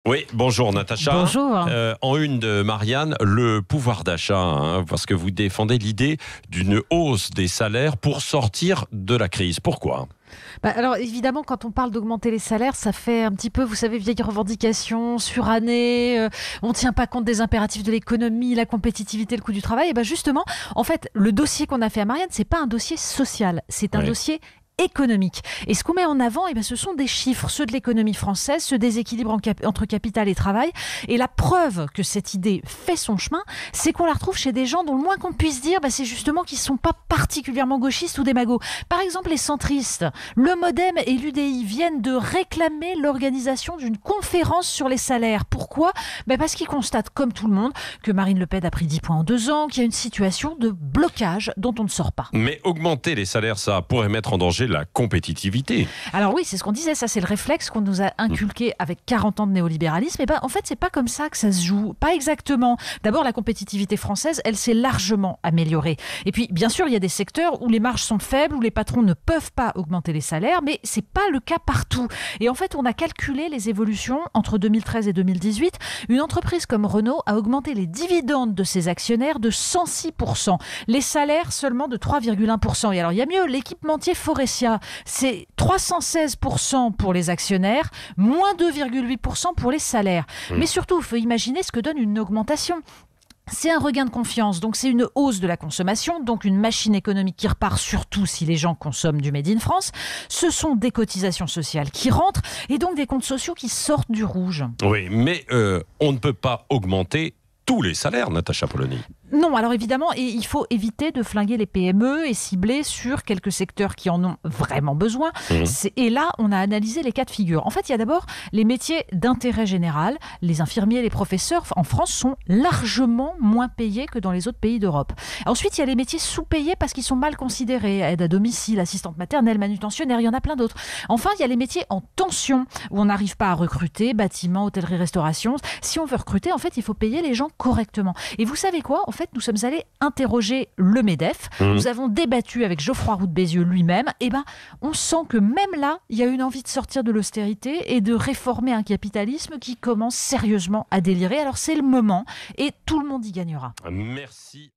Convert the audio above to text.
Oui, bonjour Natacha. Bonjour. En une de Marianne, le pouvoir d'achat, parce que vous défendez l'idée d'une hausse des salaires pour sortir de la crise. Pourquoi ? Alors évidemment, quand on parle d'augmenter les salaires, ça fait un petit peu, vous savez, vieille revendication, surannée, on ne tient pas compte des impératifs de l'économie, la compétitivité, le coût du travail. Et bien justement, en fait, le dossier qu'on a fait à Marianne, c'est pas un dossier social, c'est un dossier économique. Et ce qu'on met en avant, ce sont des chiffres, ceux de l'économie française, ce déséquilibre entre capital et travail. Et la preuve que cette idée fait son chemin, c'est qu'on la retrouve chez des gens dont le moins qu'on puisse dire, c'est justement qu'ils ne sont pas particulièrement gauchistes ou démagos. Par exemple, les centristes, le MoDem et l'UDI viennent de réclamer l'organisation d'une conférence sur les salaires. Pourquoi ? Parce qu'ils constatent, comme tout le monde, que Marine Le Pen a pris 10 points en 2 ans, qu'il y a une situation de blocage dont on ne sort pas. Mais augmenter les salaires, ça pourrait mettre en danger la compétitivité. Alors oui, c'est ce qu'on disait, ça c'est le réflexe qu'on nous a inculqué avec 40 ans de néolibéralisme. En fait, c'est pas comme ça que ça se joue, pas exactement. D'abord, la compétitivité française, elle s'est largement améliorée. Et puis, bien sûr, il y a des secteurs où les marges sont faibles, où les patrons ne peuvent pas augmenter les salaires, mais c'est pas le cas partout. Et en fait, on a calculé les évolutions entre 2013 et 2018. Une entreprise comme Renault a augmenté les dividendes de ses actionnaires de 106%, les salaires seulement de 3,1%. Et alors, il y a mieux, l'équipementier Faurecia, c'est 316% pour les actionnaires, moins 2,8% pour les salaires. Mais surtout, il faut imaginer ce que donne une augmentation. C'est un regain de confiance, donc c'est une hausse de la consommation, donc une machine économique qui repart, surtout si les gens consomment du Made in France. Ce sont des cotisations sociales qui rentrent et donc des comptes sociaux qui sortent du rouge. Oui, mais on ne peut pas augmenter tous les salaires, Natacha Polony. Non, alors évidemment, il faut éviter de flinguer les PME et cibler sur quelques secteurs qui en ont vraiment besoin. Et là, on a analysé les cas de figure. En fait, il y a d'abord les métiers d'intérêt général. Les infirmiers, les professeurs, en France, sont largement moins payés que dans les autres pays d'Europe. Ensuite, il y a les métiers sous-payés parce qu'ils sont mal considérés. Aide à domicile, assistante maternelle, manutentionnaire, il y en a plein d'autres. Enfin, il y a les métiers en tension, où on n'arrive pas à recruter, bâtiment, hôtellerie, restauration. Si on veut recruter, en fait, il faut payer les gens correctement. Et vous savez quoi ? En fait, nous sommes allés interroger le MEDEF. Nous avons débattu avec Geoffroy Roux de Bézieux lui-même. On sent que même là, il y a une envie de sortir de l'austérité et de réformer un capitalisme qui commence sérieusement à délirer. Alors c'est le moment et tout le monde y gagnera. Merci.